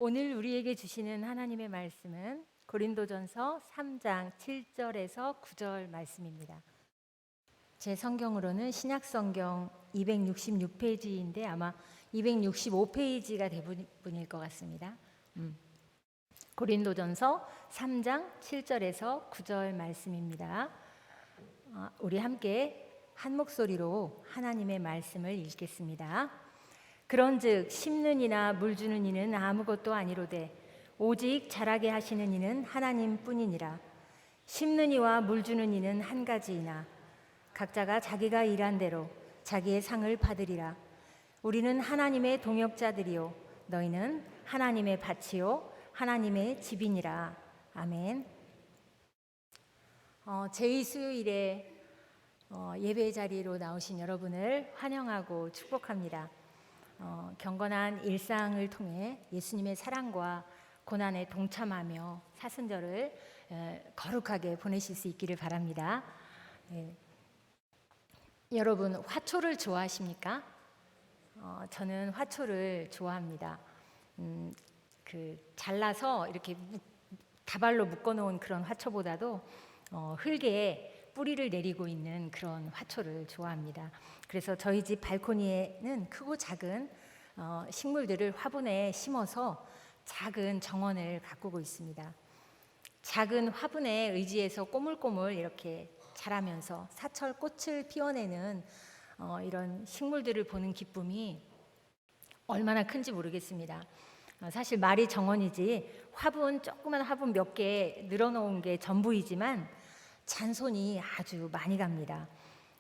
오늘 우리에게 주시는 하나님의 말씀은 고린도전서 3장 7절에서 9절 말씀입니다. 제 성경으로는 신약성경 266페이지인데 아마 265페이지가 대부분일 것 같습니다. 고린도전서 3장 7절에서 9절 말씀입니다. 우리 함께 한 목소리로 하나님의 말씀을 읽겠습니다. 그런즉 심는 이나 물 주는 이는 아무것도 아니로되 오직 자라게 하시는 이는 하나님뿐이니라. 심는 이와 물 주는 이는 한 가지이나 각자가 자기가 일한 대로 자기의 상을 받으리라. 우리는 하나님의 동역자들이요 너희는 하나님의 밭이요 하나님의 집이니라. 아멘. 제2수요일에 예배 자리로 나오신 여러분을 환영하고 축복합니다. 경건한 일상을 통해 예수님의 사랑과 고난에 동참하며 사순절을 거룩하게 보내실 수 있기를 바랍니다. 여러분 화초를 좋아하십니까? 저는 화초를 좋아합니다. 잘라서 이렇게 다발로 묶어놓은 그런 화초보다도 흙에 뿌리를 내리고 있는 그런 화초를 좋아합니다. 그래서 저희 집 발코니에는 크고 작은 식물들을 화분에 심어서 작은 정원을 가꾸고 있습니다. 작은 화분에 의지해서 꼬물꼬물 이렇게 자라면서 사철 꽃을 피워내는 이런 식물들을 보는 기쁨이 얼마나 큰지 모르겠습니다. 사실 말이 정원이지 조그만 화분 몇 개 늘어놓은 게 전부이지만 잔손이 아주 많이 갑니다.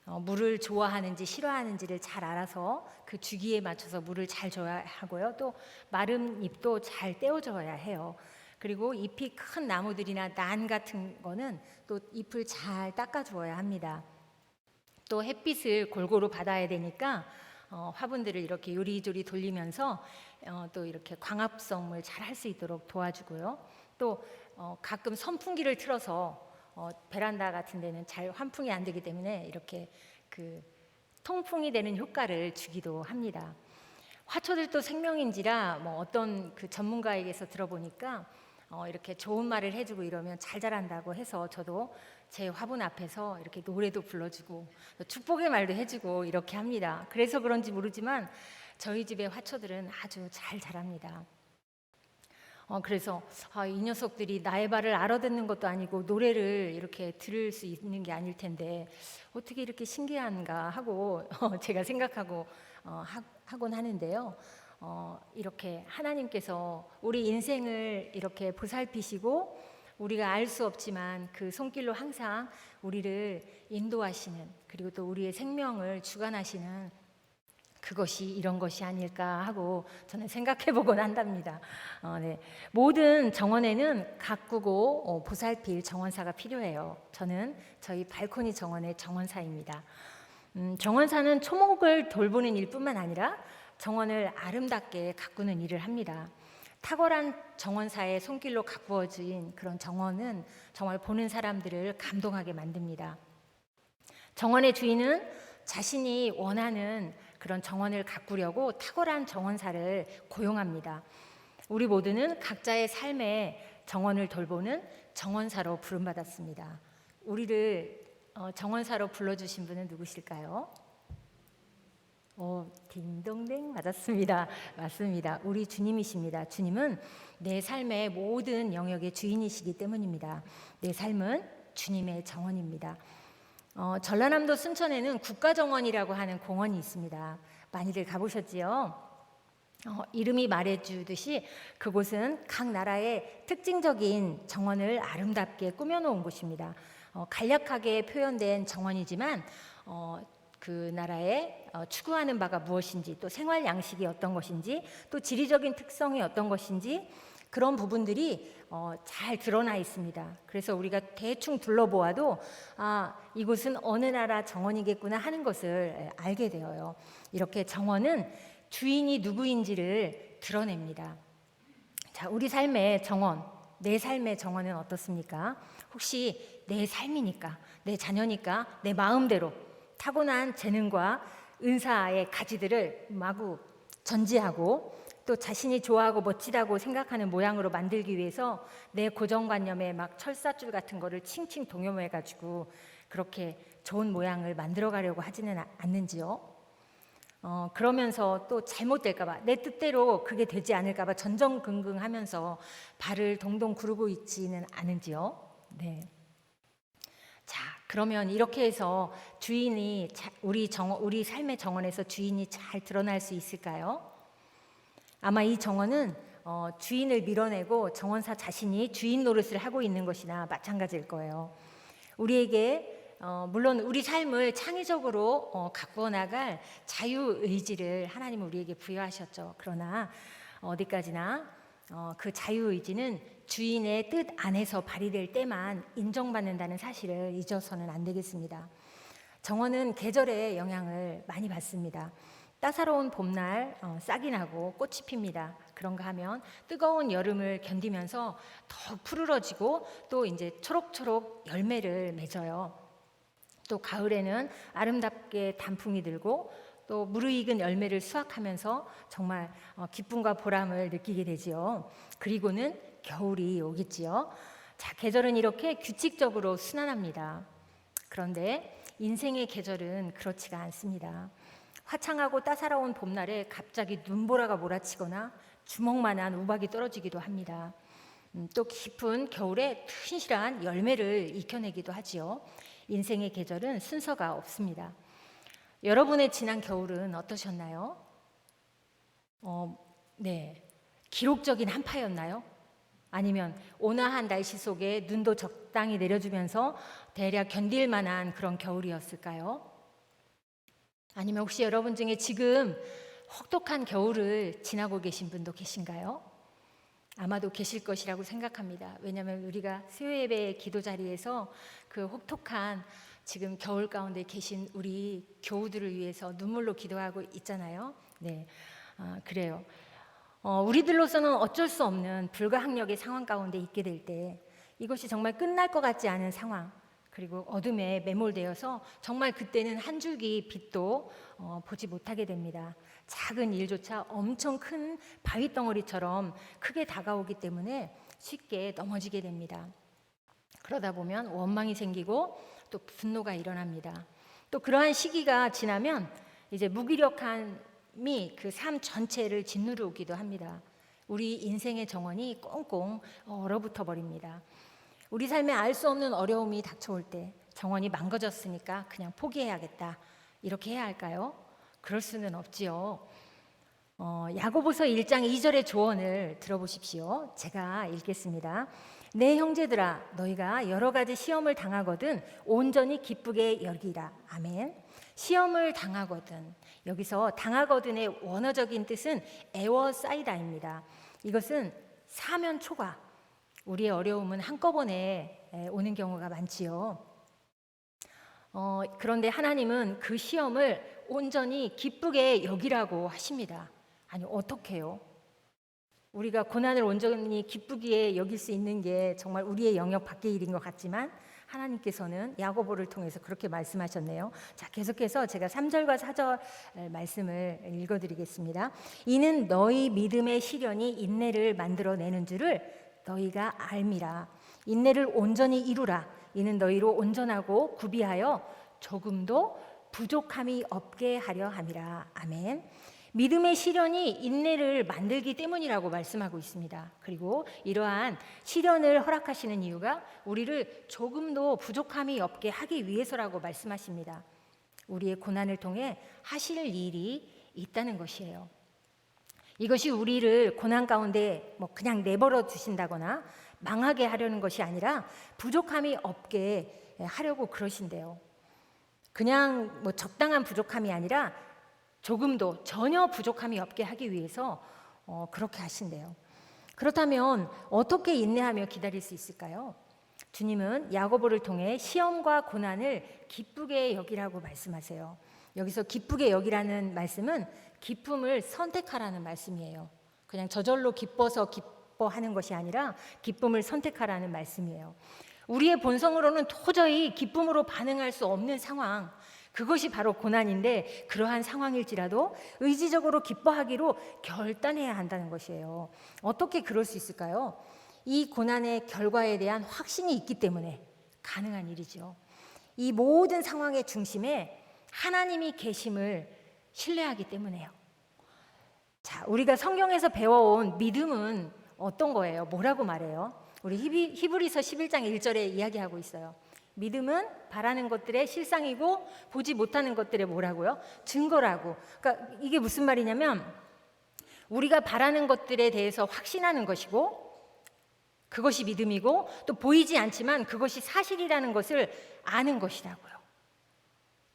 물을 좋아하는지 싫어하는지를 잘 알아서 그 주기에 맞춰서 물을 잘 줘야 하고요. 또 마른 잎도 잘 떼어줘야 해요. 그리고 잎이 큰 나무들이나 난 같은 거는 또 잎을 잘 닦아주어야 합니다. 또 햇빛을 골고루 받아야 되니까 화분들을 이렇게 요리조리 돌리면서 또 이렇게 광합성을 잘 할 수 있도록 도와주고요. 또 가끔 선풍기를 틀어서 베란다 같은 데는 잘 환풍이 안 되기 때문에 이렇게 통풍이 되는 효과를 주기도 합니다. 화초들도 생명인지라 어떤 전문가에게서 들어보니까 이렇게 좋은 말을 해주고 이러면 잘 자란다고 해서 저도 제 화분 앞에서 이렇게 노래도 불러주고 축복의 말도 해주고 이렇게 합니다. 그래서 그런지 모르지만 저희 집의 화초들은 아주 잘 자랍니다. 그래서 이 녀석들이 나의 말을 알아듣는 것도 아니고 노래를 이렇게 들을 수 있는 게 아닐 텐데 어떻게 이렇게 신기한가 하고 제가 생각하고 하곤 하는데요. 이렇게 하나님께서 우리 인생을 이렇게 보살피시고 우리가 알 수 없지만 그 손길로 항상 우리를 인도하시는, 그리고 또 우리의 생명을 주관하시는 그것이 이런 것이 아닐까 하고 저는 생각해보곤 한답니다. 모든 정원에는 가꾸고 보살필 정원사가 필요해요. 저는 저희 발코니 정원의 정원사입니다. 정원사는 초목을 돌보는 일뿐만 아니라 정원을 아름답게 가꾸는 일을 합니다. 탁월한 정원사의 손길로 가꾸어진 그런 정원은 정말 보는 사람들을 감동하게 만듭니다. 정원의 주인은 자신이 원하는 그런 정원을 가꾸려고 탁월한 정원사를 고용합니다. 우리 모두는 각자의 삶의 정원을 돌보는 정원사로 부름받았습니다. 우리를 정원사로 불러주신 분은 누구실까요? 딩동댕 맞았습니다. 맞습니다. 우리 주님이십니다. 주님은 내 삶의 모든 영역의 주인이시기 때문입니다. 내 삶은 주님의 정원입니다. 전라남도 순천에는 국가정원이라고 하는 공원이 있습니다. 많이들 가보셨지요? 이름이 말해주듯이 그곳은 각 나라의 특징적인 정원을 아름답게 꾸며놓은 곳입니다. 간략하게 표현된 정원이지만 그 나라에 추구하는 바가 무엇인지, 또 생활 양식이 어떤 것인지, 또 지리적인 특성이 어떤 것인지 그런 부분들이 잘 드러나 있습니다. 그래서 우리가 대충 둘러보아도 이곳은 어느 나라 정원이겠구나 하는 것을 알게 되어요. 이렇게 정원은 주인이 누구인지를 드러냅니다. 자, 우리 삶의 정원, 내 삶의 정원은 어떻습니까? 혹시 내 삶이니까, 내 자녀니까 내 마음대로 타고난 재능과 은사의 가지들을 마구 전지하고 또 자신이 좋아하고 멋지다고 생각하는 모양으로 만들기 위해서 내 고정관념에 막 철사줄 같은 거를 칭칭 동여매가지고 그렇게 좋은 모양을 만들어 가려고 하지는 않는지요? 그러면서 또 잘못될까봐, 내 뜻대로 그게 되지 않을까봐 전전긍긍하면서 발을 동동 구르고 있지는 않은지요? 네. 자, 그러면 이렇게 해서 주인이 우리 삶의 정원에서 주인이 잘 드러날 수 있을까요? 아마 이 정원은 주인을 밀어내고 정원사 자신이 주인 노릇을 하고 있는 것이나 마찬가지일 거예요. 우리에게 물론 우리 삶을 창의적으로 가꾸어 나갈 자유의지를 하나님은 우리에게 부여하셨죠. 그러나 어디까지나 그 자유의지는 주인의 뜻 안에서 발휘될 때만 인정받는다는 사실을 잊어서는 안 되겠습니다. 정원은 계절의 영향을 많이 받습니다. 따사로운 봄날 싹이 나고 꽃이 핍니다. 그런가 하면 뜨거운 여름을 견디면서 더 푸르러지고 또 이제 초록초록 열매를 맺어요. 또 가을에는 아름답게 단풍이 들고 또 무르익은 열매를 수확하면서 정말 기쁨과 보람을 느끼게 되지요. 그리고는 겨울이 오겠지요. 자, 계절은 이렇게 규칙적으로 순환합니다. 그런데 인생의 계절은 그렇지가 않습니다. 화창하고 따사로운 봄날에 갑자기 눈보라가 몰아치거나 주먹만한 우박이 떨어지기도 합니다. 또 깊은 겨울에 튼실한 열매를 익혀내기도 하지요. 인생의 계절은 순서가 없습니다. 여러분의 지난 겨울은 어떠셨나요? 네, 기록적인 한파였나요? 아니면 온화한 날씨 속에 눈도 적당히 내려주면서 대략 견딜 만한 그런 겨울이었을까요? 아니면 혹시 여러분 중에 지금 혹독한 겨울을 지나고 계신 분도 계신가요? 아마도 계실 것이라고 생각합니다. 왜냐하면 우리가 수요예배 기도 자리에서 그 혹독한 지금 겨울 가운데 계신 우리 교우들을 위해서 눈물로 기도하고 있잖아요. 네, 그래요. 우리들로서는 어쩔 수 없는 불가항력의 상황 가운데 있게 될 때 이것이 정말 끝날 것 같지 않은 상황, 그리고 어둠에 매몰되어서 정말 그때는 한 줄기 빛도 보지 못하게 됩니다. 작은 일조차 엄청 큰 바위 덩어리처럼 크게 다가오기 때문에 쉽게 넘어지게 됩니다. 그러다 보면 원망이 생기고 또 분노가 일어납니다. 또 그러한 시기가 지나면 이제 무기력함이 그 삶 전체를 짓누르기도 합니다. 우리 인생의 정원이 꽁꽁 얼어붙어 버립니다. 우리 삶에 알 수 없는 어려움이 닥쳐올 때 정원이 망가졌으니까 그냥 포기해야겠다, 이렇게 해야 할까요? 그럴 수는 없지요. 야고보서 1장 2절의 조언을 들어보십시오. 제가 읽겠습니다. 내 형제들아, 너희가 여러 가지 시험을 당하거든 온전히 기쁘게 여기라. 아멘. 시험을 당하거든, 여기서 당하거든의 원어적인 뜻은 에워싸이다입니다. 이것은 사면 초과, 우리의 어려움은 한꺼번에 오는 경우가 많지요. 그런데 하나님은 그 시험을 온전히 기쁘게 여기라고 하십니다. 아니, 어떻게요? 우리가 고난을 온전히 기쁘게 여길 수 있는 게 정말 우리의 영역 밖의 일인 것 같지만 하나님께서는 야고보를 통해서 그렇게 말씀하셨네요. 자, 계속해서 제가 3절과 4절 말씀을 읽어드리겠습니다. 이는 너희 믿음의 시련이 인내를 만들어내는 줄을 너희가 알미라. 인내를 온전히 이루라. 이는 너희로 온전하고 구비하여 조금도 부족함이 없게 하려 함이라. 아멘. 믿음의 시련이 인내를 만들기 때문이라고 말씀하고 있습니다. 그리고 이러한 시련을 허락하시는 이유가 우리를 조금도 부족함이 없게 하기 위해서라고 말씀하십니다. 우리의 고난을 통해 하실 일이 있다는 것이에요. 이것이 우리를 고난 가운데 그냥 내버려 두신다거나 망하게 하려는 것이 아니라 부족함이 없게 하려고 그러신대요. 그냥 적당한 부족함이 아니라 조금도 전혀 부족함이 없게 하기 위해서 그렇게 하신대요. 그렇다면 어떻게 인내하며 기다릴 수 있을까요? 주님은 야고보를 통해 시험과 고난을 기쁘게 여기라고 말씀하세요. 여기서 기쁘게 여기라는 말씀은 기쁨을 선택하라는 말씀이에요. 그냥 저절로 기뻐서 기뻐하는 것이 아니라 기쁨을 선택하라는 말씀이에요. 우리의 본성으로는 도저히 기쁨으로 반응할 수 없는 상황, 그것이 바로 고난인데 그러한 상황일지라도 의지적으로 기뻐하기로 결단해야 한다는 것이에요. 어떻게 그럴 수 있을까요? 이 고난의 결과에 대한 확신이 있기 때문에 가능한 일이죠. 이 모든 상황의 중심에 하나님이 계심을 신뢰하기 때문에요. 자, 우리가 성경에서 배워온 믿음은 어떤 거예요? 뭐라고 말해요? 우리 히브리서 11장 1절에 이야기하고 있어요. 믿음은 바라는 것들의 실상이고 보지 못하는 것들의 뭐라고요? 증거라고. 그러니까 이게 무슨 말이냐면 우리가 바라는 것들에 대해서 확신하는 것이고 그것이 믿음이고 또 보이지 않지만 그것이 사실이라는 것을 아는 것이라고요.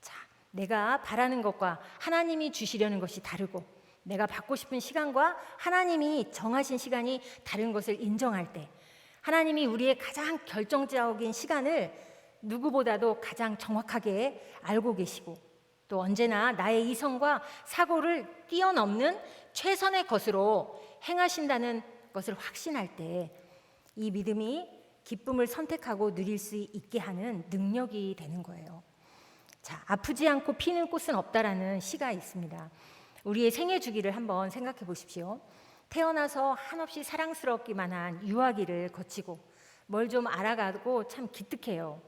자, 내가 바라는 것과 하나님이 주시려는 것이 다르고 내가 받고 싶은 시간과 하나님이 정하신 시간이 다른 것을 인정할 때 하나님이 우리의 가장 결정적인 시간을 누구보다도 가장 정확하게 알고 계시고 또 언제나 나의 이성과 사고를 뛰어넘는 최선의 것으로 행하신다는 것을 확신할 때 이 믿음이 기쁨을 선택하고 누릴 수 있게 하는 능력이 되는 거예요. 자, 아프지 않고 피는 꽃은 없다라는 시가 있습니다. 우리의 생애 주기를 한번 생각해 보십시오. 태어나서 한없이 사랑스럽기만 한 유아기를 거치고 뭘 좀 알아가고 참 기특해요.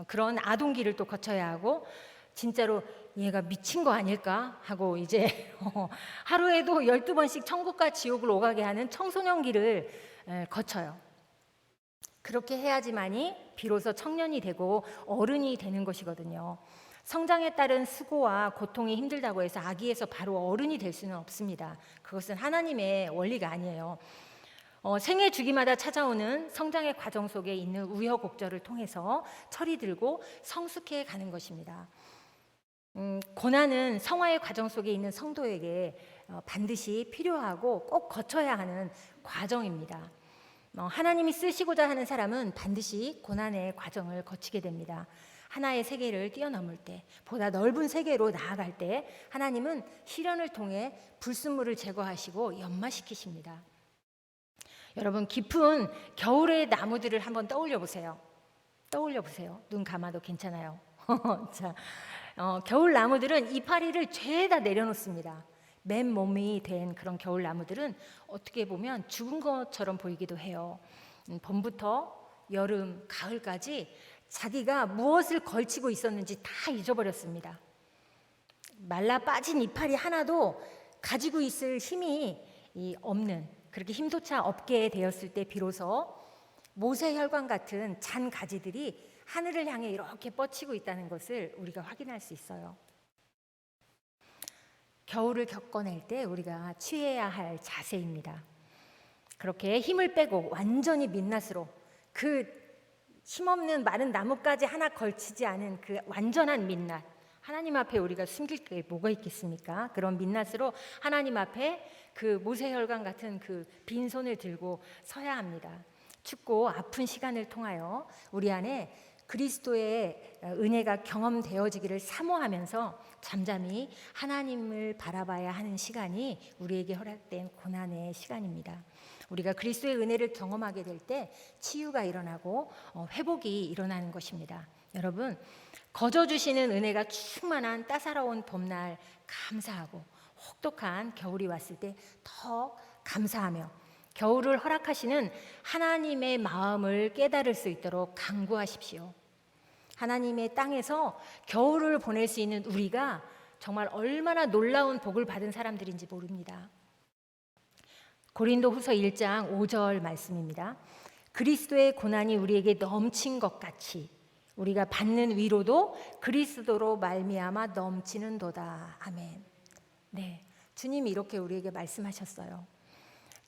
그런 아동기를 또 거쳐야 하고 진짜로 얘가 미친 거 아닐까 하고 이제 하루에도 12번씩 천국과 지옥을 오가게 하는 청소년기를 거쳐요. 그렇게 해야지만이 비로소 청년이 되고 어른이 되는 것이거든요. 성장에 따른 수고와 고통이 힘들다고 해서 아기에서 바로 어른이 될 수는 없습니다. 그것은 하나님의 원리가 아니에요. 생애 주기마다 찾아오는 성장의 과정 속에 있는 우여곡절을 통해서 철이 들고 성숙해 가는 것입니다. 고난은 성화의 과정 속에 있는 성도에게 반드시 필요하고 꼭 거쳐야 하는 과정입니다. 하나님이 쓰시고자 하는 사람은 반드시 고난의 과정을 거치게 됩니다. 하나의 세계를 뛰어넘을 때, 보다 넓은 세계로 나아갈 때 하나님은 시련을 통해 불순물을 제거하시고 연마시키십니다. 여러분, 깊은 겨울의 나무들을 한번 떠올려 보세요. 떠올려 보세요. 눈 감아도 괜찮아요. 자, 겨울 나무들은 이파리를 죄다 내려놓습니다. 맨몸이 된 그런 겨울 나무들은 어떻게 보면 죽은 것처럼 보이기도 해요. 봄부터 여름, 가을까지 자기가 무엇을 걸치고 있었는지 다 잊어버렸습니다. 말라 빠진 이파리 하나도 가지고 있을 힘이 없는, 그렇게 힘조차 없게 되었을 때 비로소 모세혈관 같은 잔 가지들이 하늘을 향해 이렇게 뻗치고 있다는 것을 우리가 확인할 수 있어요. 겨울을 겪어낼 때 우리가 취해야 할 자세입니다. 그렇게 힘을 빼고 완전히 민낯으로 그 힘없는 마른 나뭇가지 하나 걸치지 않은 그 완전한 민낯, 하나님 앞에 우리가 숨길 게 뭐가 있겠습니까? 그런 민낯으로 하나님 앞에 그 모세혈관 같은 그 빈손을 들고 서야 합니다. 춥고 아픈 시간을 통하여 우리 안에 그리스도의 은혜가 경험되어지기를 사모하면서 잠잠히 하나님을 바라봐야 하는 시간이 우리에게 허락된 고난의 시간입니다. 우리가 그리스도의 은혜를 경험하게 될 때 치유가 일어나고 회복이 일어나는 것입니다. 여러분, 거저 주시는 은혜가 충만한 따사로운 봄날 감사하고 혹독한 겨울이 왔을 때 더 감사하며 겨울을 허락하시는 하나님의 마음을 깨달을 수 있도록 간구하십시오. 하나님의 땅에서 겨울을 보낼 수 있는 우리가 정말 얼마나 놀라운 복을 받은 사람들인지 모릅니다. 고린도후서 1장 5절 말씀입니다. 그리스도의 고난이 우리에게 넘친 것 같이 우리가 받는 위로도 그리스도로 말미암아 넘치는도다. 아멘. 네, 주님이 이렇게 우리에게 말씀하셨어요.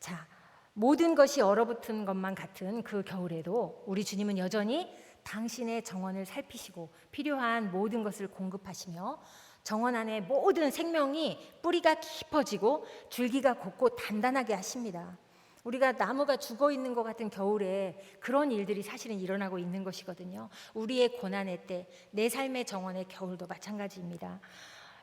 자, 모든 것이 얼어붙은 것만 같은 그 겨울에도 우리 주님은 여전히 당신의 정원을 살피시고 필요한 모든 것을 공급하시며 정원 안에 모든 생명이 뿌리가 깊어지고 줄기가 곱고 단단하게 하십니다. 우리가 나무가 죽어 있는 것 같은 겨울에 그런 일들이 사실은 일어나고 있는 것이거든요. 우리의 고난의 때, 내 삶의 정원의 겨울도 마찬가지입니다.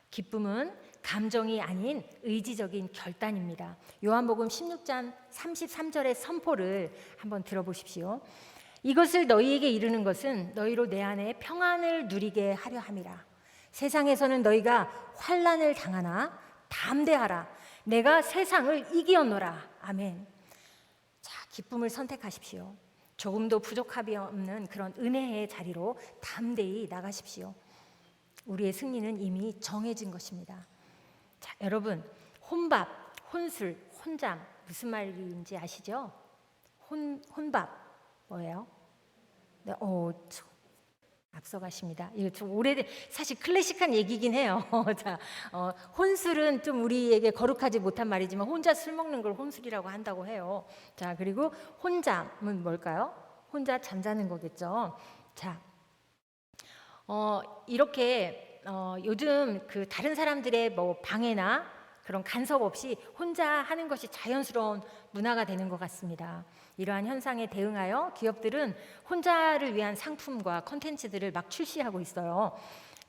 기쁨은 감정이 아닌 의지적인 결단입니다. 요한복음 16장 33절의 선포를 한번 들어보십시오. 이것을 너희에게 이르는 것은 너희로 내 안에 평안을 누리게 하려 함이라. 세상에서는 너희가 환난을 당하나 담대하라. 내가 세상을 이기었노라. 아멘. 자, 기쁨을 선택하십시오. 조금도 부족함이 없는 그런 은혜의 자리로 담대히 나가십시오. 우리의 승리는 이미 정해진 것입니다. 자, 여러분, 혼밥, 혼술, 혼잠 무슨 말인지 아시죠? 혼밥 뭐예요? 네, 앞서가십니다. 이거 좀 오래된, 사실 클래식한 얘기긴 해요. 자, 혼술은 좀 우리에게 거룩하지 못한 말이지만 혼자 술 먹는 걸 혼술이라고 한다고 해요. 자, 그리고 혼잠은 뭘까요? 혼자 잠자는 거겠죠. 자, 이렇게 요즘 그 다른 사람들의 뭐 방해나 그런 간섭 없이 혼자 하는 것이 자연스러운 문화가 되는 것 같습니다. 이러한 현상에 대응하여 기업들은 혼자를 위한 상품과 컨텐츠들을 막 출시하고 있어요.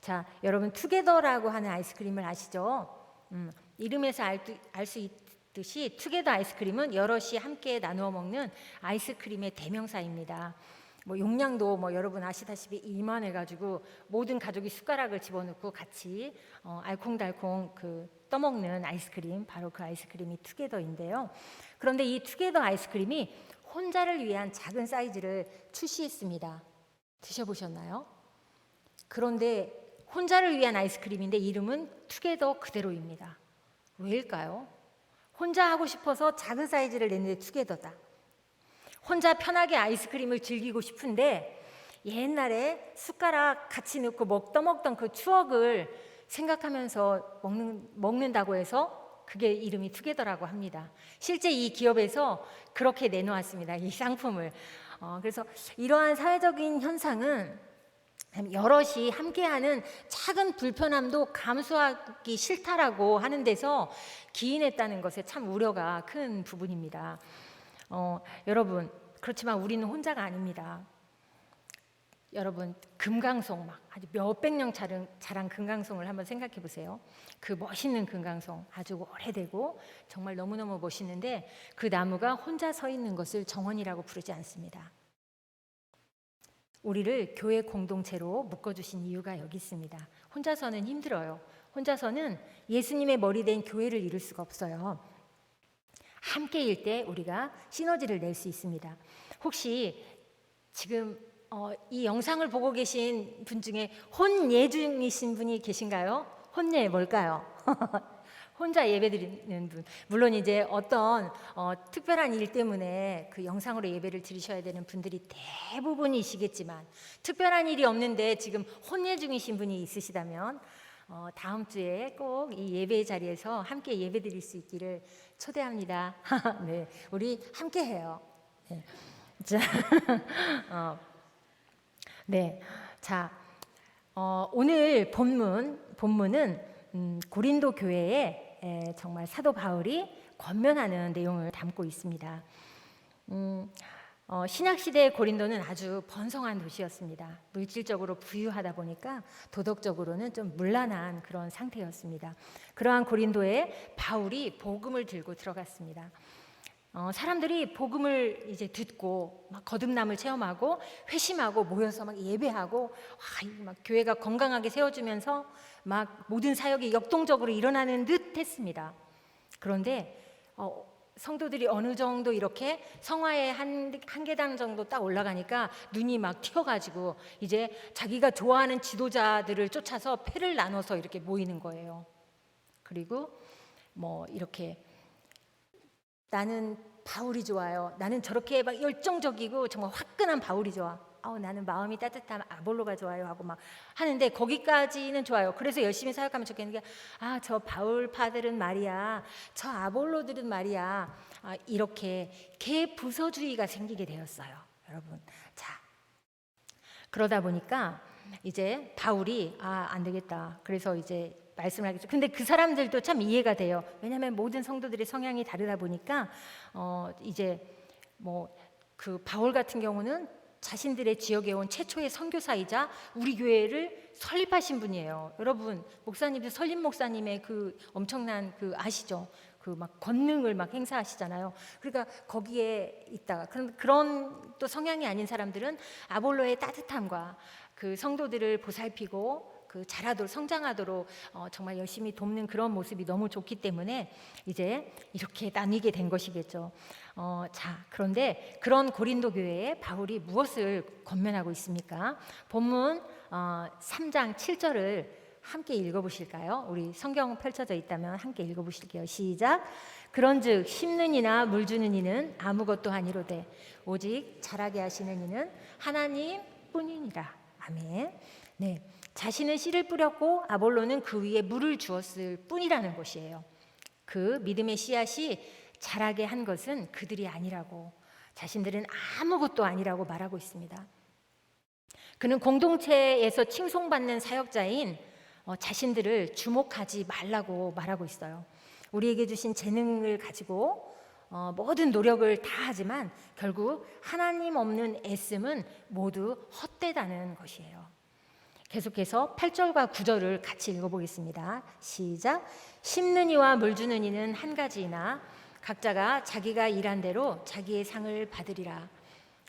자, 여러분 투게더라고 하는 아이스크림을 아시죠? 이름에서 알 수 있듯이 투게더 아이스크림은 여럿이 함께 나누어 먹는 아이스크림의 대명사입니다. 뭐 용량도 뭐 여러분 아시다시피 이만해가지고 모든 가족이 숟가락을 집어넣고 같이 알콩달콩 떠먹는 아이스크림, 바로 그 아이스크림이 투게더인데요. 그런데 이 투게더 아이스크림이 혼자를 위한 작은 사이즈를 출시했습니다. 드셔보셨나요? 그런데 혼자를 위한 아이스크림인데 이름은 투게더 그대로입니다. 왜일까요? 혼자 하고 싶어서 작은 사이즈를 냈는데 투게더다. 혼자 편하게 아이스크림을 즐기고 싶은데 옛날에 숟가락 같이 넣고 떠먹던 그 추억을 생각하면서 먹는다고 해서 그게 이름이 투게더라고 합니다. 실제 이 기업에서 그렇게 내놓았습니다. 이 상품을. 그래서 이러한 사회적인 현상은 여럿이 함께하는 작은 불편함도 감수하기 싫다라고 하는 데서 기인했다는 것에 참 우려가 큰 부분입니다. 여러분, 그렇지만 우리는 혼자가 아닙니다. 여러분, 금강송 막 아주 몇백 년 자란 금강송을 한번 생각해 보세요. 그 멋있는 금강송 아주 오래되고 정말 너무너무 멋있는데 그 나무가 혼자 서 있는 것을 정원이라고 부르지 않습니다. 우리를 교회 공동체로 묶어주신 이유가 여기 있습니다. 혼자서는 힘들어요. 혼자서는 예수님의 머리 된 교회를 이룰 수가 없어요. 함께일 때 우리가 시너지를 낼 수 있습니다. 혹시 지금 이 영상을 보고 계신 분 중에 혼예 중이신 분이 계신가요? 혼예 뭘까요? 혼자 예배드리는 분. 물론 이제 어떤 특별한 일 때문에 그 영상으로 예배를 드리셔야 되는 분들이 대부분이시겠지만 특별한 일이 없는데 지금 혼예 중이신 분이 있으시다면 다음 주에 꼭 이 예배 자리에서 함께 예배 드릴 수 있기를 초대합니다. 네, 우리 함께 해요. 네. 자, 네, 자, 오늘 본문은 고린도 교회에 정말 사도 바울이 권면하는 내용을 담고 있습니다. 신약 시대의 고린도는 아주 번성한 도시였습니다. 물질적으로 부유하다 보니까 도덕적으로는 좀 문란한 그런 상태였습니다. 그러한 고린도에 바울이 복음을 들고 들어갔습니다. 사람들이 복음을 이제 듣고 막 거듭남을 체험하고 회심하고 모여서 막 예배하고 막 교회가 건강하게 세워지면서 막 모든 사역이 역동적으로 일어나는 듯 했습니다. 그런데 성도들이 어느 정도 이렇게 성화의 한 계단 정도 딱 올라가니까 눈이 막 튀어가지고 이제 자기가 좋아하는 지도자들을 쫓아서 패를 나눠서 이렇게 모이는 거예요. 그리고 뭐 이렇게 나는 바울이 좋아요. 나는 저렇게 막 열정적이고 정말 화끈한 바울이 좋아. 나는 마음이 따뜻한 아볼로가 좋아요 하고 막 하는데 거기까지는 좋아요. 그래서 열심히 사역하면 좋겠는 게 저 바울파들은 말이야, 저 아볼로들은 말이야, 이렇게 개부서주의가 생기게 되었어요, 여러분. 자, 그러다 보니까 이제 바울이 안 되겠다. 그래서 이제 말씀을 하겠죠. 근데 그 사람들도 참 이해가 돼요. 왜냐하면 모든 성도들의 성향이 다르다 보니까 이제 뭐 그 바울 같은 경우는 자신들의 지역에 온 최초의 선교사이자 우리 교회를 설립하신 분이에요. 여러분, 목사님들 설립 목사님의 그 엄청난 그 아시죠? 그 막 권능을 막 행사하시잖아요. 그러니까 거기에 있다가 그런 또 성향이 아닌 사람들은 아볼로의 따뜻함과 그 성도들을 보살피고 그 자라도록 성장하도록 정말 열심히 돕는 그런 모습이 너무 좋기 때문에 이제 이렇게 나뉘게 된 것이겠죠. 자, 그런데 그런 고린도 교회에 바울이 무엇을 권면하고 있습니까? 본문 3장 7절을 함께 읽어보실까요? 우리 성경 펼쳐져 있다면 함께 읽어보실게요. 시작. 그런즉 심는 이나 물 주는 이는 아무것도 아니로되 오직 자라게 하시는 이는 하나님 뿐이니라. 아멘. 네, 자신은 씨를 뿌렸고 아볼로는 그 위에 물을 주었을 뿐이라는 것이에요. 그 믿음의 씨앗이 자라게 한 것은 그들이 아니라고, 자신들은 아무것도 아니라고 말하고 있습니다. 그는 공동체에서 칭송받는 사역자인 자신들을 주목하지 말라고 말하고 있어요. 우리에게 주신 재능을 가지고 모든 노력을 다 하지만 결국 하나님 없는 애씀은 모두 헛되다는 것이에요. 계속해서 8절과 9절을 같이 읽어보겠습니다. 시작. 심는 이와 물 주는 이는 한 가지이나 각자가 자기가 일한 대로 자기의 상을 받으리라.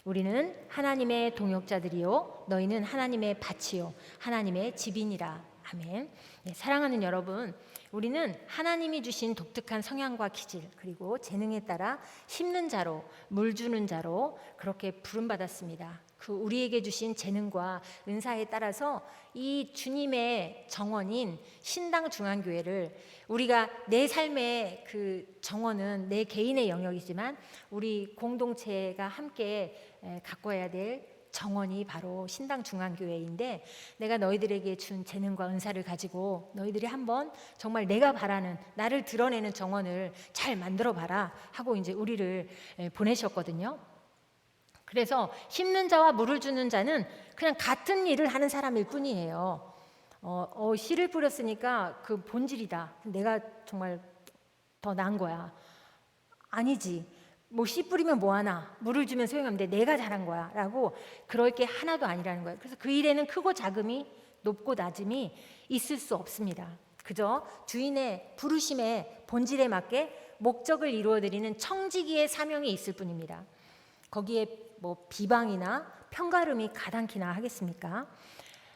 우리는 하나님의 동역자들이요 너희는 하나님의 밭이요 하나님의 집이니라. 아멘. 네, 사랑하는 여러분, 우리는 하나님이 주신 독특한 성향과 기질 그리고 재능에 따라 심는 자로 물 주는 자로 그렇게 부름받았습니다. 그 우리에게 주신 재능과 은사에 따라서 이 주님의 정원인 신당 중앙교회를, 우리가 내 삶의 그 정원은 내 개인의 영역이지만 우리 공동체가 함께 가꿔야 될 정원이 바로 신당 중앙교회인데, 내가 너희들에게 준 재능과 은사를 가지고 너희들이 한번 정말 내가 바라는 나를 드러내는 정원을 잘 만들어 봐라 하고 이제 우리를 보내셨거든요. 그래서 심는 자와 물을 주는 자는 그냥 같은 일을 하는 사람일 뿐이에요. 씨를 뿌렸으니까 그 본질이다, 내가 정말 더 나은 거야. 아니지, 뭐 씨 뿌리면 뭐하나, 물을 주면 소용없는데 내가 잘한 거야 라고, 그럴 게 하나도 아니라는 거예요. 그래서 그 일에는 크고 작음이, 높고 낮음이 있을 수 없습니다. 그저 주인의 부르심의 본질에 맞게 목적을 이루어드리는 청지기의 사명이 있을 뿐입니다. 거기에 뭐 비방이나 편가름이 가당키나 하겠습니까?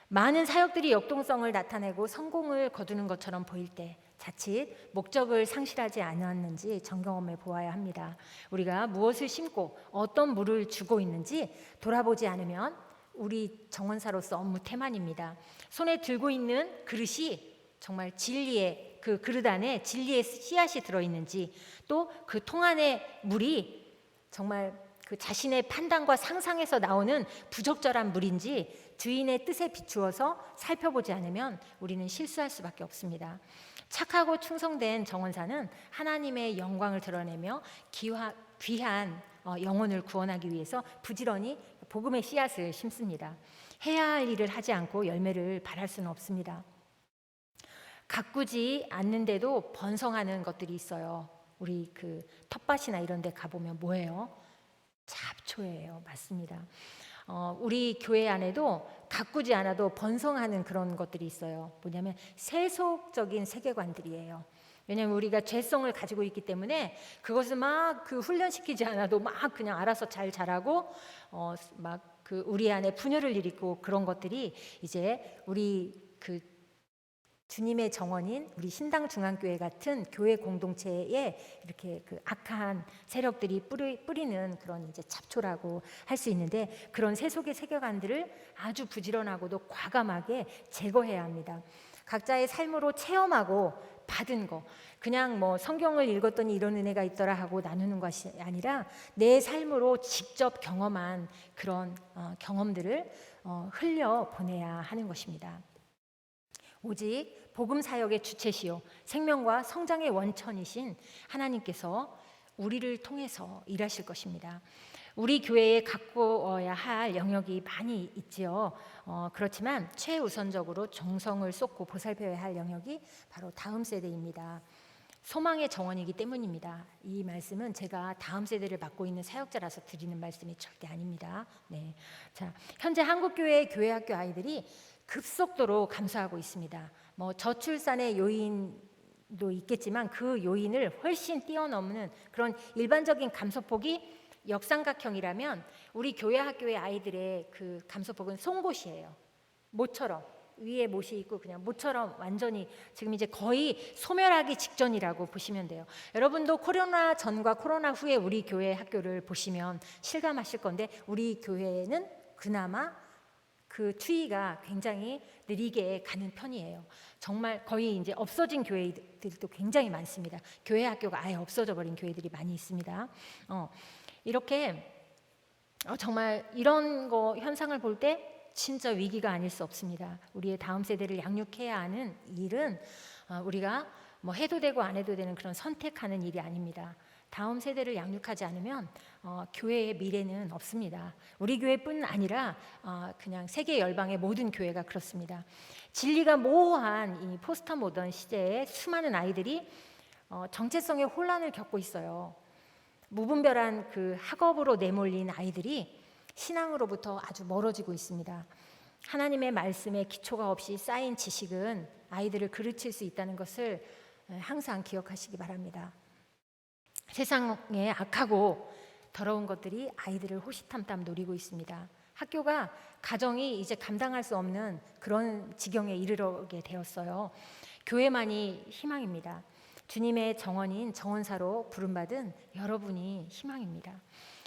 많은 사역들이 역동성을 나타내고 성공을 거두는 것처럼 보일 때 자칫 목적을 상실하지 않았는지 점검해 보아야 합니다. 우리가 무엇을 심고 어떤 물을 주고 있는지 돌아보지 않으면 우리 정원사로서 업무 태만입니다. 손에 들고 있는 그릇이 정말 진리의, 그 그릇 안에 진리의 씨앗이 들어있는지, 또 그 통 안에 물이 정말 그 자신의 판단과 상상에서 나오는 부적절한 물인지 주인의 뜻에 비추어서 살펴보지 않으면 우리는 실수할 수밖에 없습니다. 착하고 충성된 정원사는 하나님의 영광을 드러내며 귀한 영혼을 구원하기 위해서 부지런히 복음의 씨앗을 심습니다. 해야 할 일을 하지 않고 열매를 발할 수는 없습니다. 가꾸지 않는데도 번성하는 것들이 있어요. 우리 그 텃밭이나 이런 데 가보면 뭐예요? 잡초예요. 맞습니다. 우리 교회 안에도 가꾸지 않아도 번성하는 그런 것들이 있어요. 뭐냐면 세속적인 세계관들이에요. 왜냐하면 우리가 죄성을 가지고 있기 때문에 그것을 막 그 훈련시키지 않아도 막 그냥 알아서 잘 자라고 막 그 우리 안에 분열을 일으키고, 그런 것들이 이제 우리 그 주님의 정원인 우리 신당 중앙교회 같은 교회 공동체에 이렇게 그 악한 세력들이 뿌리는 그런 이제 잡초라고 할 수 있는데, 그런 세속의 세계관들을 아주 부지런하고도 과감하게 제거해야 합니다. 각자의 삶으로 체험하고 받은 거, 그냥 뭐 성경을 읽었더니 이런 은혜가 있더라 하고 나누는 것이 아니라 내 삶으로 직접 경험한 그런 경험들을 흘려 보내야 하는 것입니다. 오직 복음 사역의 주체시요 생명과 성장의 원천이신 하나님께서 우리를 통해서 일하실 것입니다. 우리 교회에 가꾸어야 할 영역이 많이 있지요. 그렇지만 최우선적으로 정성을 쏟고 보살펴야 할 영역이 바로 다음 세대입니다. 소망의 정원이기 때문입니다. 이 말씀은 제가 다음 세대를 맡고 있는 사역자라서 드리는 말씀이 절대 아닙니다. 네. 자, 현재 한국교회의 교회학교 아이들이 급속도로 감소하고 있습니다. 뭐 저출산의 요인도 있겠지만 그 요인을 훨씬 뛰어넘는 그런 일반적인 감소폭이 역삼각형이라면 우리 교회 학교의 아이들의 그 감소폭은 송곳이에요. 모처럼 위에 못이 있고 그냥 모처럼 완전히 지금 이제 거의 소멸하기 직전이라고 보시면 돼요. 여러분도 코로나 전과 코로나 후에 우리 교회 학교를 보시면 실감하실 건데, 우리 교회는 그나마 그 추이가 굉장히 느리게 가는 편이에요. 정말 거의 이제 없어진 교회들도 굉장히 많습니다. 교회 학교가 아예 없어져 버린 교회들이 많이 있습니다. 이렇게 정말 이런 거 현상을 볼 때 진짜 위기가 아닐 수 없습니다. 우리의 다음 세대를 양육해야 하는 일은 우리가 뭐 해도 되고 안 해도 되는 그런 선택하는 일이 아닙니다. 다음 세대를 양육하지 않으면 교회의 미래는 없습니다. 우리 교회뿐 아니라 그냥 세계 열방의 모든 교회가 그렇습니다. 진리가 모호한 이 포스트 모던 시대에 수많은 아이들이 정체성의 혼란을 겪고 있어요. 무분별한 그 학업으로 내몰린 아이들이 신앙으로부터 아주 멀어지고 있습니다. 하나님의 말씀에 기초가 없이 쌓인 지식은 아이들을 그르칠 수 있다는 것을 항상 기억하시기 바랍니다. 세상에 악하고 더러운 것들이 아이들을 호시탐탐 노리고 있습니다. 학교가 가정이 이제 감당할 수 없는 그런 지경에 이르게 되었어요. 교회만이 희망입니다. 주님의 정원인 정원사로 부름받은 여러분이 희망입니다.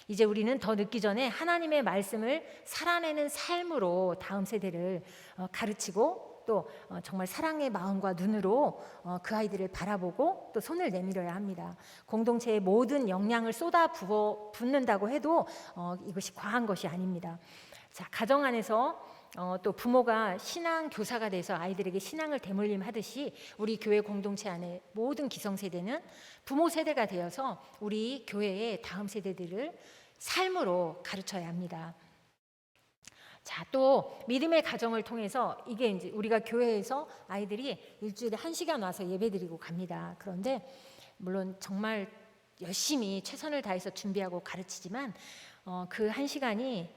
이제 우리는 더 늦기 전에 하나님의 말씀을 살아내는 삶으로 다음 세대를 가르치고 또 정말 사랑의 마음과 눈으로 그 아이들을 바라보고 또 손을 내밀어야 합니다. 공동체의 모든 역량을 쏟아 붓는다고 해도 이것이 과한 것이 아닙니다. 자, 가정 안에서 또 부모가 신앙 교사가 돼서 아이들에게 신앙을 대물림하듯이 우리 교회 공동체 안에 모든 기성세대는 부모 세대가 되어서 우리 교회의 다음 세대들을 삶으로 가르쳐야 합니다. 자, 또 믿음의 가정을 통해서 이게 이제 우리가 교회에서 아이들이 일주일에 1시간 와서 예배드리고 갑니다. 그런데 물론 정말 열심히 최선을 다해서 준비하고 가르치지만 그 1시간이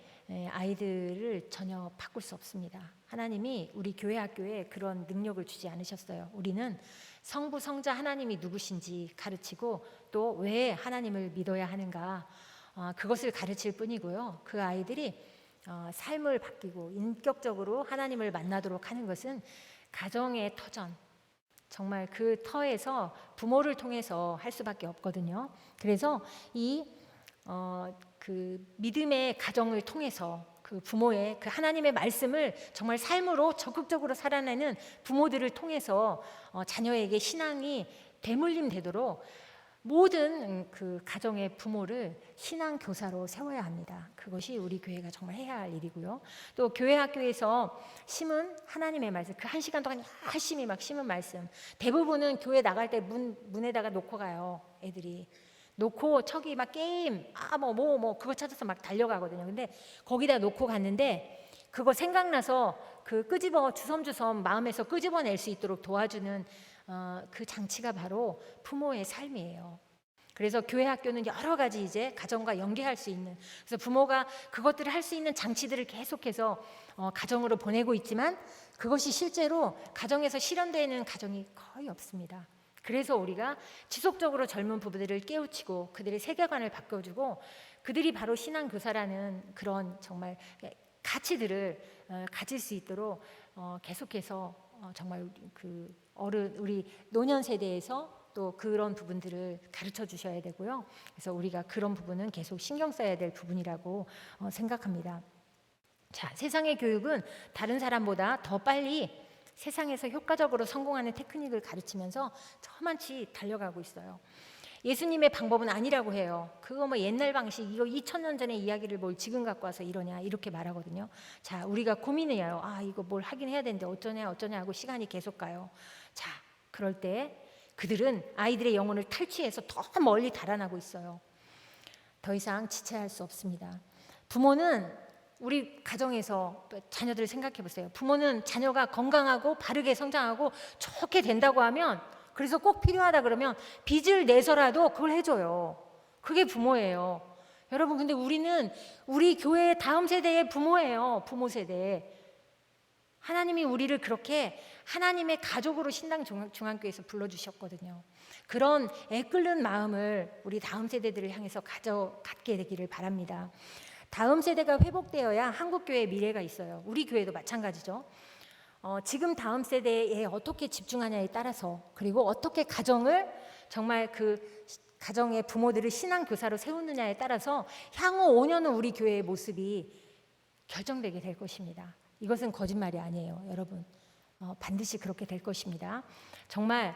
아이들을 전혀 바꿀 수 없습니다. 하나님이 우리 교회 학교에 그런 능력을 주지 않으셨어요. 우리는 성부 성자 하나님이 누구신지 가르치고 또 왜 하나님을 믿어야 하는가 그것을 가르칠 뿐이고요. 그 아이들이 삶을 바뀌고 인격적으로 하나님을 만나도록 하는 것은 가정의 터전, 정말 그 터에서 부모를 통해서 할 수밖에 없거든요. 그래서 그 믿음의 가정을 통해서 그 부모의 그 하나님의 말씀을 정말 삶으로 적극적으로 살아내는 부모들을 통해서 자녀에게 신앙이 대물림되도록 모든 그 가정의 부모를 신앙 교사로 세워야 합니다. 그것이 우리 교회가 정말 해야 할 일이고요. 또 교회 학교에서 심은 하나님의 말씀, 그 1시간 동안 열심히 막 심은 말씀, 대부분은 교회 나갈 때 문에다가 놓고 가요. 애들이 놓고 저기 막 게임 그거 찾아서 막 달려가거든요. 근데 거기다 놓고 갔는데 그거 생각나서 그 주섬주섬 마음에서 끄집어낼 수 있도록 도와주는 그 장치가 바로 부모의 삶이에요. 그래서 교회 학교는 여러 가지 이제 가정과 연계할 수 있는, 그래서 부모가 그것들을 할 수 있는 장치들을 계속해서 가정으로 보내고 있지만 그것이 실제로 가정에서 실현되는 가정이 거의 없습니다. 그래서 우리가 지속적으로 젊은 부부들을 깨우치고 그들의 세계관을 바꿔주고 그들이 바로 신앙교사라는 그런 정말 가치들을 가질 수 있도록 계속해서 정말 우리 노년 세대에서 또 그런 부분들을 가르쳐 주셔야 되고요. 그래서 우리가 그런 부분은 계속 신경 써야 될 부분이라고 생각합니다. 자, 세상의 교육은 다른 사람보다 더 빨리 세상에서 효과적으로 성공하는 테크닉을 가르치면서 저만치 달려가고 있어요. 예수님의 방법은 아니라고 해요. 그거 뭐 옛날 방식, 이거 2000년 전의 이야기를 뭘 지금 갖고 와서 이러냐 이렇게 말하거든요. 자, 우리가 고민해요. 이거 뭘 하긴 해야 되는데 어쩌냐 하고 시간이 계속 가요. 자, 그럴 때 그들은 아이들의 영혼을 탈취해서 더 멀리 달아나고 있어요. 더 이상 지체할 수 없습니다. 부모는 우리 가정에서 자녀들을 생각해 보세요. 부모는 자녀가 건강하고 바르게 성장하고 좋게 된다고 하면, 그래서 꼭 필요하다 그러면 빚을 내서라도 그걸 해줘요. 그게 부모예요. 여러분, 근데 우리는 우리 교회의 다음 세대의 부모예요. 부모 세대. 하나님이 우리를 그렇게 하나님의 가족으로 신당 중앙교회에서 불러주셨거든요. 그런 애끓는 마음을 우리 다음 세대들을 향해서 갖게 되기를 바랍니다. 다음 세대가 회복되어야 한국교회의 미래가 있어요. 우리 교회도 마찬가지죠. 지금 다음 세대에 어떻게 집중하냐에 따라서, 그리고 어떻게 가정을 정말 그 가정의 부모들을 신앙 교사로 세우느냐에 따라서 향후 5년은 우리 교회의 모습이 결정되게 될 것입니다. 이것은 거짓말이 아니에요, 여러분. 반드시 그렇게 될 것입니다. 정말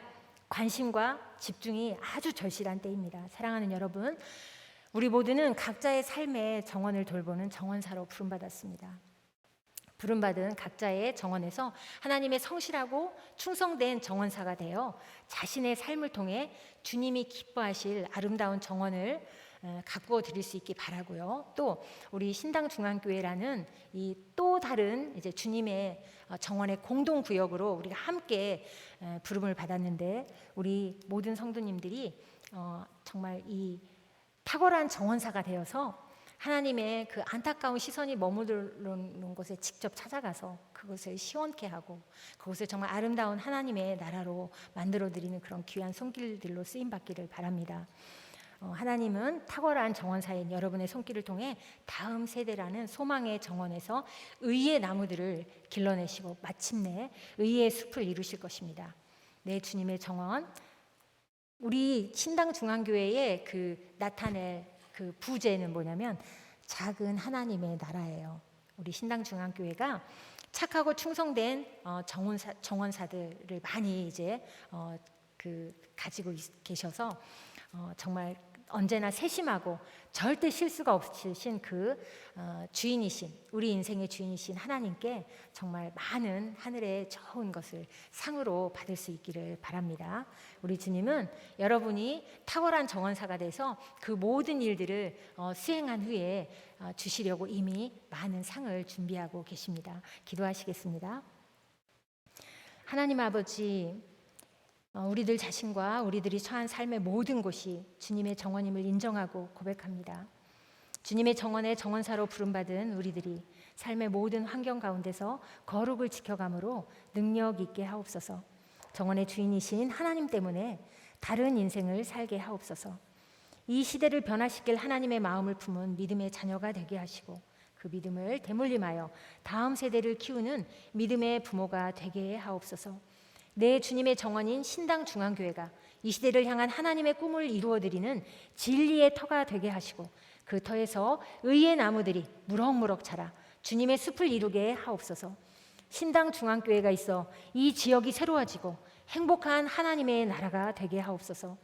관심과 집중이 아주 절실한 때입니다. 사랑하는 여러분, 우리 모두는 각자의 삶의 정원을 돌보는 정원사로 부름받았습니다. 부름받은 각자의 정원에서 하나님의 성실하고 충성된 정원사가 되어 자신의 삶을 통해 주님이 기뻐하실 아름다운 정원을 가꾸어 드릴 수 있기 바라고요. 또 우리 신당중앙교회라는 이 또 다른 이제 주님의 정원의 공동 구역으로 우리가 함께 부름을 받았는데, 우리 모든 성도님들이 정말 이 탁월한 정원사가 되어서 하나님의 그 안타까운 시선이 머무르는 곳에 직접 찾아가서 그것을 시원케 하고 그것을 정말 아름다운 하나님의 나라로 만들어드리는 그런 귀한 손길들로 쓰임받기를 바랍니다. 하나님은 탁월한 정원사인 여러분의 손길을 통해 다음 세대라는 소망의 정원에서 의의 나무들을 길러내시고 마침내 의의 숲을 이루실 것입니다. 네, 주님의 정원, 우리 신당중앙교회의 그 나타낼 그 부제는 뭐냐면 작은 하나님의 나라예요. 우리 신당중앙교회가 착하고 충성된 정원사들을 많이 이제 가지고 계셔서 정말 언제나 세심하고 절대 실수가 없으신 그 주인이신, 우리 인생의 주인이신 하나님께 정말 많은 하늘의 좋은 것을 상으로 받을 수 있기를 바랍니다. 우리 주님은 여러분이 탁월한 정원사가 돼서 그 모든 일들을 수행한 후에 주시려고 이미 많은 상을 준비하고 계십니다. 기도하시겠습니다. 하나님 아버지, 우리들 자신과 우리들이 처한 삶의 모든 곳이 주님의 정원임을 인정하고 고백합니다. 주님의 정원의 정원사로 부름받은 우리들이 삶의 모든 환경 가운데서 거룩을 지켜감으로 능력 있게 하옵소서. 정원의 주인이신 하나님 때문에 다른 인생을 살게 하옵소서. 이 시대를 변화시킬 하나님의 마음을 품은 믿음의 자녀가 되게 하시고 그 믿음을 대물림하여 다음 세대를 키우는 믿음의 부모가 되게 하옵소서. 내 주님의 정원인 신당중앙교회가 이 시대를 향한 하나님의 꿈을 이루어드리는 진리의 터가 되게 하시고 그 터에서 의의 나무들이 무럭무럭 자라 주님의 숲을 이루게 하옵소서. 신당중앙교회가 있어 이 지역이 새로워지고 행복한 하나님의 나라가 되게 하옵소서.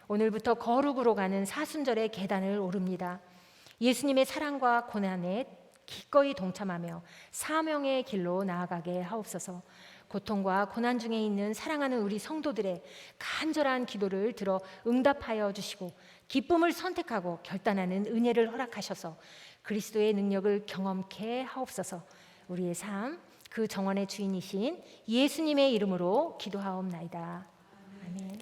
오늘부터 거룩으로 가는 사순절의 계단을 오릅니다. 예수님의 사랑과 고난에 기꺼이 동참하며 사명의 길로 나아가게 하옵소서. 고통과 고난 중에 있는 사랑하는 우리 성도들의 간절한 기도를 들어 응답하여 주시고 기쁨을 선택하고 결단하는 은혜를 허락하셔서 그리스도의 능력을 경험케 하옵소서. 우리의 삶, 그 정원의 주인이신 예수님의 이름으로 기도하옵나이다. 아멘.